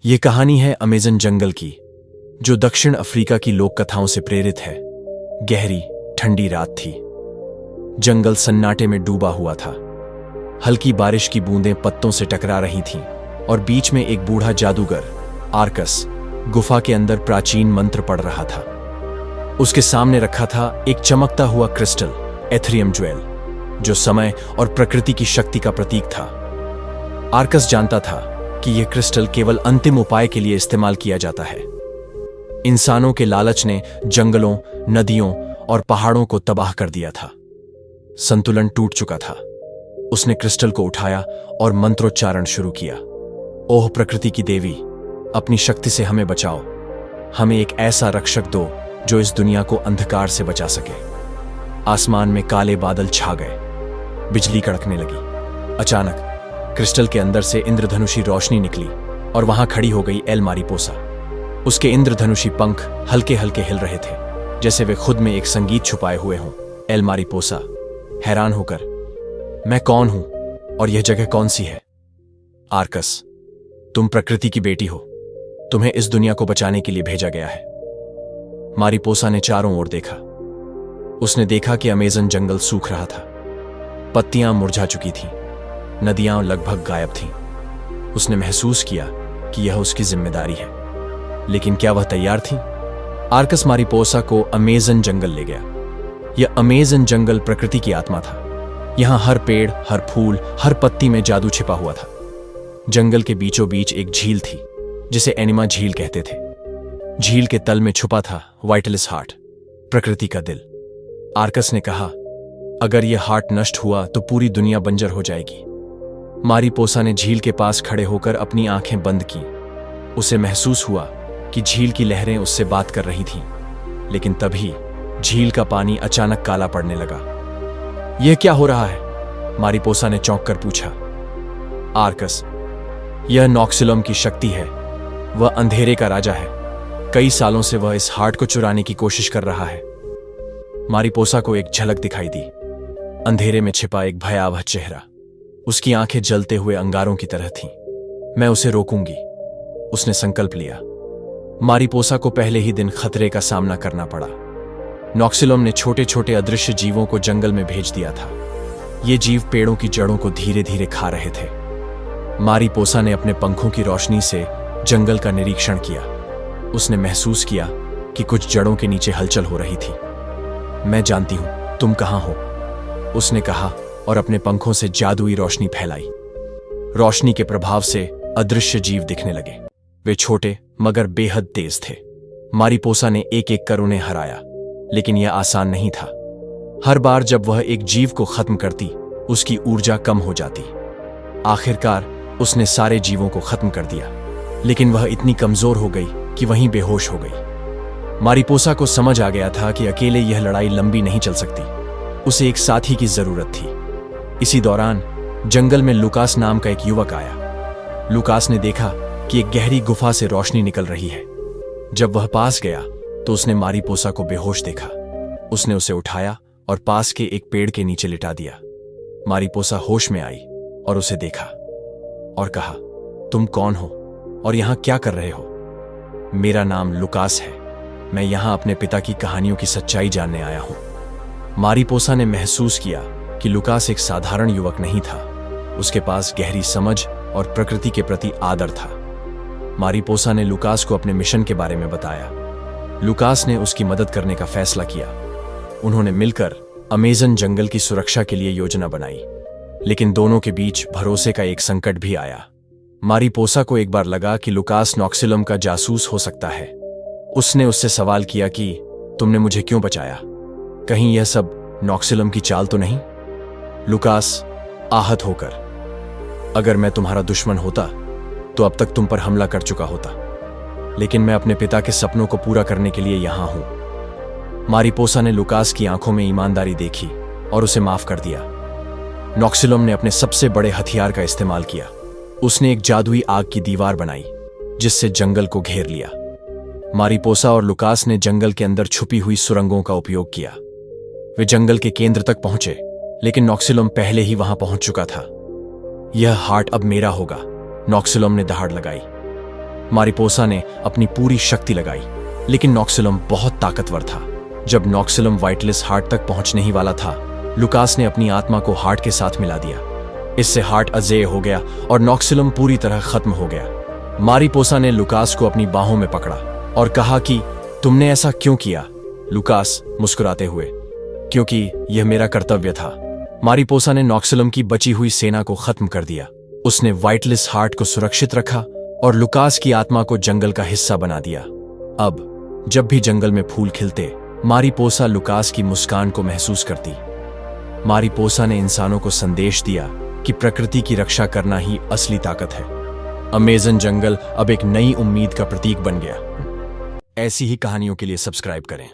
ये कहानी है अमेज़न जंगल की, जो दक्षिण अफ्रीका की लोक कथाओं से प्रेरित है। गहरी ठंडी रात थी। जंगल सन्नाटे में डूबा हुआ था। हल्की बारिश की बूंदें पत्तों से टकरा रही थीं और बीच में एक बूढ़ा जादूगर आर्कस गुफा के अंदर प्राचीन मंत्र पढ़ रहा था। उसके सामने रखा था एक चमकता हुआ क्रिस्टल, एथरियम ज्वेल, जो समय और प्रकृति की शक्ति का प्रतीक था। आर्कस जानता था कि यह क्रिस्टल केवल अंतिम उपाय के लिए इस्तेमाल किया जाता है। इंसानों के लालच ने जंगलों, नदियों और पहाड़ों को तबाह कर दिया था। संतुलन टूट चुका था। उसने क्रिस्टल को उठाया और मंत्रोच्चारण शुरू किया। ओह प्रकृति की देवी, अपनी शक्ति से हमें बचाओ। हमें एक ऐसा रक्षक दो जो इस दुनिया को अंधकार से बचा सके। आसमान में काले बादल छा गए। बिजली कड़कने लगी। अचानक क्रिस्टल के अंदर से इंद्रधनुषी रोशनी निकली और वहां खड़ी हो गई एल मारिपोसा। उसके इंद्रधनुषी पंख हल्के हल्के हिल रहे थे, जैसे वे खुद में एक संगीत छुपाए हुए हों। एल मारिपोसा हैरान होकर, मैं कौन हूं और यह जगह कौन सी है? आर्कस, तुम प्रकृति की बेटी हो। तुम्हें इस दुनिया को बचाने के लिए भेजा गया है। मारिपोसा ने चारों ओर देखा। उसने देखा कि अमेज़न जंगल सूख रहा था। पत्तियां मुरझा चुकी थीं। नदियां लगभग गायब थीं। उसने महसूस किया कि यह उसकी जिम्मेदारी है, लेकिन क्या वह तैयार थी? आर्कस मारिपोसा को अमेज़न जंगल ले गया। यह अमेज़न जंगल प्रकृति की आत्मा था। यहां हर पेड़, हर फूल, हर पत्ती में जादू छिपा हुआ था। जंगल के बीचों बीच एक झील थी, जिसे एनिमा झील कहते थे। झील के तल में छुपा था वाइटलिस हार्ट, प्रकृति का दिल। आर्कस ने कहा, अगर यह हार्ट नष्ट हुआ तो पूरी दुनिया बंजर हो जाएगी। मारिपोसा ने झील के पास खड़े होकर अपनी आंखें बंद की। उसे महसूस हुआ कि झील की लहरें उससे बात कर रही थीं, लेकिन तभी झील का पानी अचानक काला पड़ने लगा। यह क्या हो रहा है? मारिपोसा ने चौंक कर पूछा। आर्कस, यह नॉक्सिलम की शक्ति है। वह अंधेरे का राजा है। कई सालों से वह इस हार्ट को चुराने की कोशिश कर रहा है। मारिपोसा को एक झलक दिखाई दी। अंधेरे में छिपा एक भयावह चेहरा। उसकी आंखें जलते हुए अंगारों की तरह थीं। मैं उसे रोकूंगी, उसने संकल्प लिया। मारिपोसा को पहले ही दिन खतरे का सामना करना पड़ा। नॉक्सिलम ने छोटे छोटे अदृश्य जीवों को जंगल में भेज दिया था। ये जीव पेड़ों की जड़ों को धीरे धीरे खा रहे थे। मारिपोसा ने अपने पंखों की रोशनी से जंगल का निरीक्षण किया। उसने महसूस किया कि कुछ जड़ों के नीचे हलचल हो रही थी। मैं जानती हूं तुम कहां हो, उसने कहा और अपने पंखों से जादुई रोशनी फैलाई। रोशनी के प्रभाव से अदृश्य जीव दिखने लगे। वे छोटे मगर बेहद तेज थे। मारिपोसा ने एक एक कर उन्हें हराया, लेकिन यह आसान नहीं था। हर बार जब वह एक जीव को खत्म करती, उसकी ऊर्जा कम हो जाती। आखिरकार उसने सारे जीवों को खत्म कर दिया, लेकिन वह इतनी कमजोर हो गई कि वहीं बेहोश हो गई। मारिपोसा को समझ आ गया था कि अकेले यह लड़ाई लंबी नहीं चल सकती। उसे एक साथी की जरूरत थी। इसी दौरान जंगल में लुकास नाम का एक युवक आया। लुकास ने देखा कि एक गहरी गुफा से रोशनी निकल रही है। जब वह पास गया तो उसने मारिपोसा को बेहोश देखा। उसने उसे उठाया और पास के एक पेड़ के नीचे लिटा दिया। मारिपोसा होश में आई और उसे देखा और कहा, तुम कौन हो और यहां क्या कर रहे हो? मेरा नाम लुकास है। मैं यहां अपने पिता की कहानियों की सच्चाई जानने आया हूं। मारिपोसा ने महसूस किया कि लुकास एक साधारण युवक नहीं था। उसके पास गहरी समझ और प्रकृति के प्रति आदर था। मारिपोसा ने लुकास को अपने मिशन के बारे में बताया। लुकास ने उसकी मदद करने का फैसला किया। उन्होंने मिलकर अमेज़न जंगल की सुरक्षा के लिए योजना बनाई, लेकिन दोनों के बीच भरोसे का एक संकट भी आया। मारिपोसा को एक बार लगा कि लुकास नॉक्सिलम का जासूस हो सकता है। उसने उससे सवाल किया कि तुमने मुझे क्यों बचाया? कहीं यह सब नॉक्सिलम की चाल तो नहीं? लुकास आहत होकर, अगर मैं तुम्हारा दुश्मन होता तो अब तक तुम पर हमला कर चुका होता, लेकिन मैं अपने पिता के सपनों को पूरा करने के लिए यहां हूं। मारिपोसा ने लुकास की आंखों में ईमानदारी देखी और उसे माफ कर दिया। नॉक्सिलम ने अपने सबसे बड़े हथियार का इस्तेमाल किया। उसने एक जादुई आग की दीवार बनाई, जिससे जंगल को घेर लिया। मारिपोसा और लुकास ने जंगल के अंदर छुपी हुई सुरंगों का उपयोग किया। वे जंगल के केंद्र तक पहुंचे, लेकिन नॉक्सिलम पहले ही वहां पहुंच चुका था। यह हार्ट अब मेरा होगा, नॉक्सिलम ने दहाड़ लगाई। मारिपोसा ने अपनी पूरी शक्ति लगाई, लेकिन नॉक्सिलम बहुत ताकतवर था। जब नॉक्सिलम वाइटलिस हार्ट तक पहुंचने ही वाला था, लुकास ने अपनी आत्मा को हार्ट के साथ मिला दिया। इससे हार्ट अजेय हो गया और नॉक्सिलम पूरी तरह खत्म हो गया। मारिपोसा ने लुकास को अपनी बाहों में पकड़ा और कहा कि तुमने ऐसा क्यों किया? लुकास मुस्कुराते हुए, क्योंकि यह मेरा कर्तव्य था। मारिपोसा ने नॉक्सिलम की बची हुई सेना को खत्म कर दिया। उसने वाइटलिस हार्ट को सुरक्षित रखा और लुकास की आत्मा को जंगल का हिस्सा बना दिया। अब जब भी जंगल में फूल खिलते, मारिपोसा लुकास की मुस्कान को महसूस करती। मारिपोसा ने इंसानों को संदेश दिया कि प्रकृति की रक्षा करना ही असली ताकत है। अमेज़न जंगल अब एक नई उम्मीद का प्रतीक बन गया। ऐसी ही कहानियों के लिए सब्सक्राइब करें।